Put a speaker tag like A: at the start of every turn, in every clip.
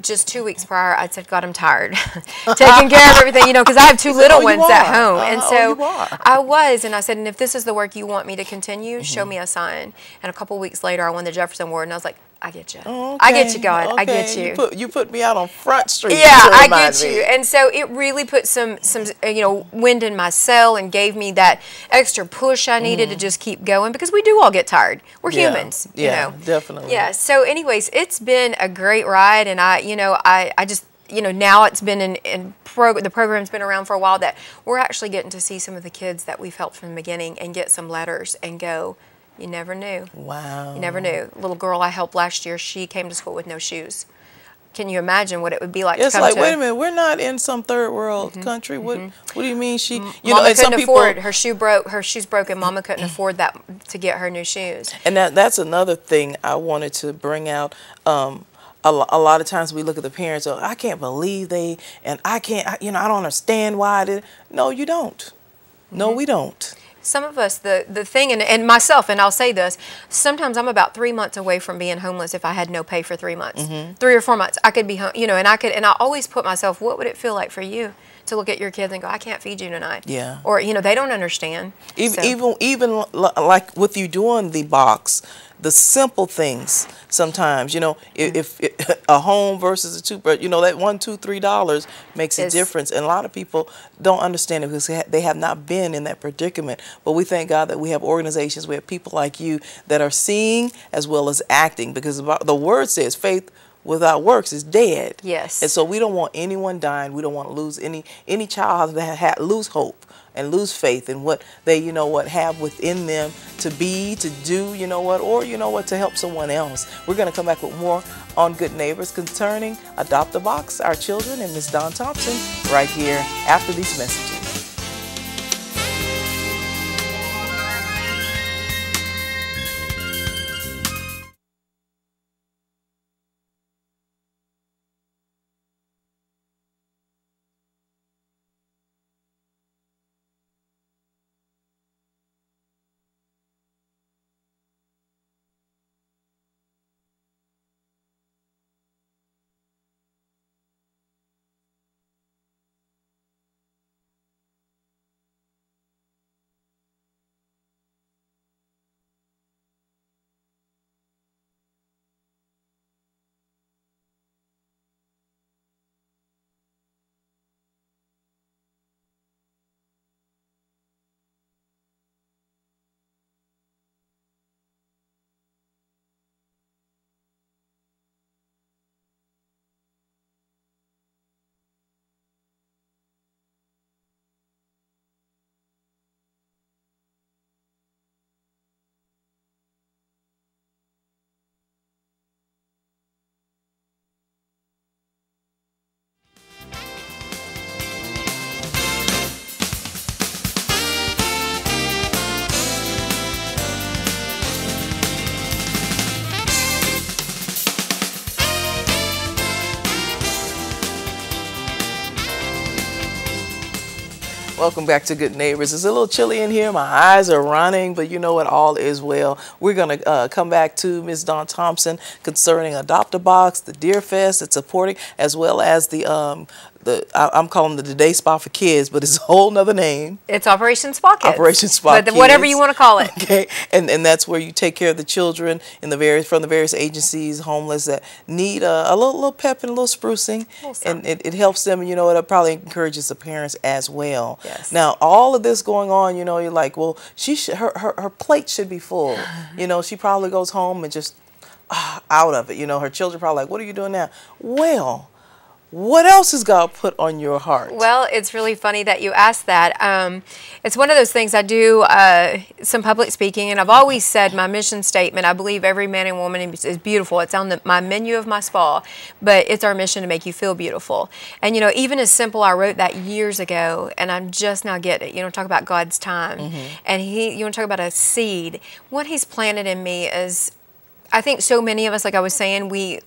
A: just 2 weeks prior, I said, God, I'm tired. Taking care of everything, you know, because I have two little ones at home. And so I was, and I said, and if this is the work you want me to continue, show me a sign. And a couple weeks later, I won the Jefferson Award, and I was like, I get you. I get you, God. I get you.
B: You put me out on Front Street.
A: Yeah, I get you. And so it really put some you know, wind in my sail and gave me that extra push I needed to just keep going, because we do all get tired. We're humans, you know.
B: Definitely.
A: Yeah. So anyways, it's been a great ride, and I just, you know, now it's been the program's been around for a while, that we're actually getting to see some of the kids that we've helped from the beginning and get some letters and go, you never knew.
B: Wow.
A: You never knew. A little girl I helped last year, she came to school with no shoes. Can you imagine what it would be like to come
B: to... It's like, wait a minute, we're not in some third world country. What do you mean she... You
A: Mama
B: know,
A: couldn't afford, her shoes broken, Mama couldn't afford that to get her new shoes.
B: And that's another thing I wanted to bring out. A lot of times we look at the parents, oh, I can't believe I can't, you know, I don't understand why I did. No, you don't. No, we don't.
A: Some of us, the thing, and myself, and I'll say this, sometimes I'm about 3 months away from being homeless if I had no pay for 3 months. 3 or 4 months, I could be home, you know, and I always put myself, what would it feel like for you to look at your kids and go, I can't feed you tonight?
B: Yeah.
A: Or, you know, they don't understand.
B: Even like with you doing the box, the simple things sometimes, you know, if a home versus a two, you know, that $1, $2, $3 makes a difference. And a lot of people don't understand it because they have not been in that predicament. But we thank God that we have organizations, we have people like you that are seeing as well as acting, because the word says faith without works is dead.
A: Yes.
B: And so we don't want anyone dying. We don't want to lose any child that lose hope and lose faith in what they, you know what, have within them to be, to do, you know what, or, you know what, to help someone else. We're going to come back with more on Good Neighbors concerning Adopt a Box, our children, and Miss Dawn Thompson right here after these messages. Welcome back to Good Neighbors. It's a little chilly in here. My eyes are running, but you know what? All is well. We're going to come back to Ms. Dawn Thompson concerning Adopt a Box, the Deer Fest it's supporting, as well as I'm calling it the Day Spa for Kids, but it's a whole nother name.
A: It's Operation Spa Kids.
B: Operation Spa Kids.
A: Whatever you want to call it.
B: Okay, and that's where you take care of the children in from the various agencies, homeless, that need a little pep and a little sprucing, and it helps them. And you know what? It probably encourages the parents as well.
A: Yes.
B: Now, all of this going on, you know, you're like, well, her plate should be full. You know, she probably goes home and just out of it. You know, her children probably like, what are you doing now? Well, what else has God put on your heart?
A: Well, it's really funny that you asked that. It's one of those things. I do some public speaking, and I've always said my mission statement, I believe every man and woman is beautiful. It's on my menu of my spa, but it's our mission to make you feel beautiful. And, you know, even as simple, I wrote that years ago, and I'm just now getting it. You know, talk about God's time. And you want to talk about a seed. What He's planted in me is, I think so many of us, like I was saying, we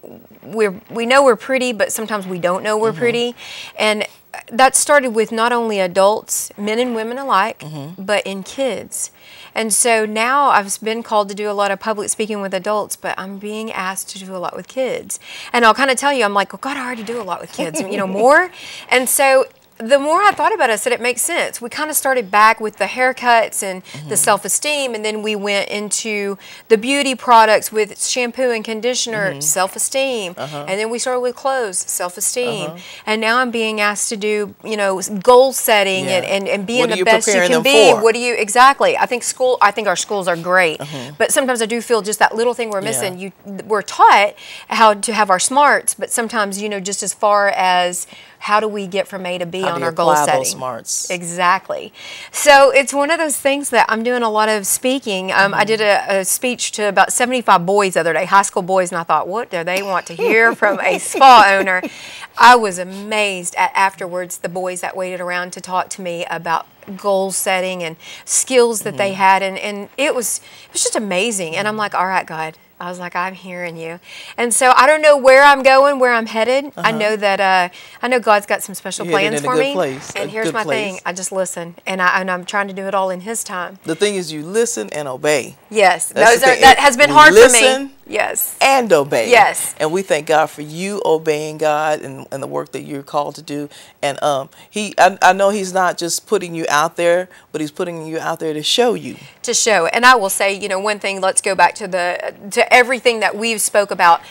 A: know we're pretty, but sometimes we don't know we're pretty. And that started with not only adults, men and women alike, but in kids. And so now I've been called to do a lot of public speaking with adults, but I'm being asked to do a lot with kids. And I'll kind of tell you, I'm like, well, God, I already do a lot with kids, you know, more. And so the more I thought about it, I said it makes sense. We kind of started back with the haircuts and the self-esteem, and then we went into the beauty products with shampoo and conditioner, self-esteem, and then we started with clothes, self-esteem, and now I'm being asked to do, you know, goal setting and being the best you can be. What do you exactly? I think our schools are great, but sometimes I do feel just that little thing we're missing. We're taught how to have our smarts, but sometimes, you know, just as far as how do we get from A to B on our goal setting?
B: Those smarts.
A: Exactly. So it's one of those things that I'm doing a lot of speaking. I did a speech to about 75 boys the other day, high school boys, and I thought, what do they want to hear from a spa owner? I was amazed at afterwards the boys that waited around to talk to me about goal setting and skills that they had, and it was just amazing. And I'm like, all right, God. I was like, I'm hearing you. And so I don't know where I'm going, where I'm headed. I know that I know God's got some special plans for me. And here's my thing. I just listen. And I'm trying to do it all in His time.
B: The thing is you listen and obey.
A: Yes. That has been hard for me. Yes.
B: And obey.
A: Yes.
B: And we thank God for you obeying God and the work that you're called to do. And I know He's not just putting you out there, but He's putting you out there to show you.
A: To show. And I will say, you know, one thing, let's go back to everything that we've spoke about.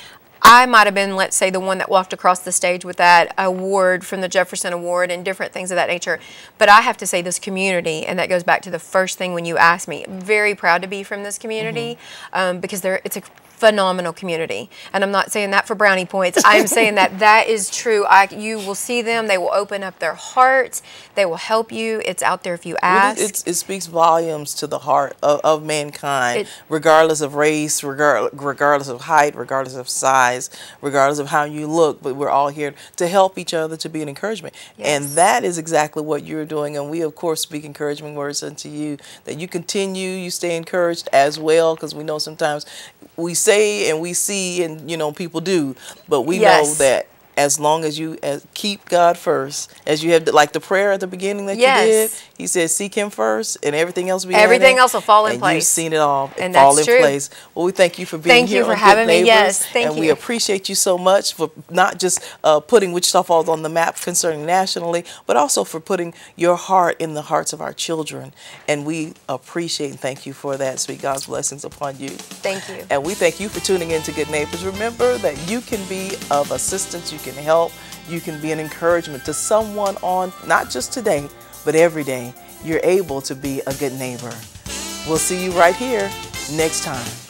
A: I might have been, let's say, the one that walked across the stage with that award from the Jefferson Award and different things of that nature. But I have to say this community, and that goes back to the first thing when you asked me, I'm very proud to be from this community because it's a phenomenal community. And I'm not saying that for brownie points. I'm saying that is true. You will see them. They will open up their hearts. They will help you. It's out there if you ask.
B: It speaks volumes to the heart of mankind, regardless of race, regardless of height, regardless of size, regardless of how you look. But we're all here to help each other, to be an encouragement. Yes. And that is exactly what you're doing. And we, of course, speak encouragement words unto you, that you continue, you stay encouraged as well, because we know sometimes we say and we see and, you know, people do, but we know that as long as you keep God first, as you have like the prayer at the beginning that you did, He said, seek Him first, and everything else will
A: fall in place.
B: You've seen it all,
A: and
B: fall in place. Well, we thank you for being here.
A: Thank you for having me. Yes, thank you.
B: And we appreciate you so much for not just putting Wichita Falls on the map concerning nationally, but also for putting your heart in the hearts of our children. And we appreciate and thank you for that. Speak God's blessings upon you.
A: Thank you.
B: And we thank you for tuning in to Good Neighbors. Remember that you can be of assistance. You can help. You can be an encouragement to someone on, not just today, but every day. You're able to be a good neighbor. We'll see you right here next time.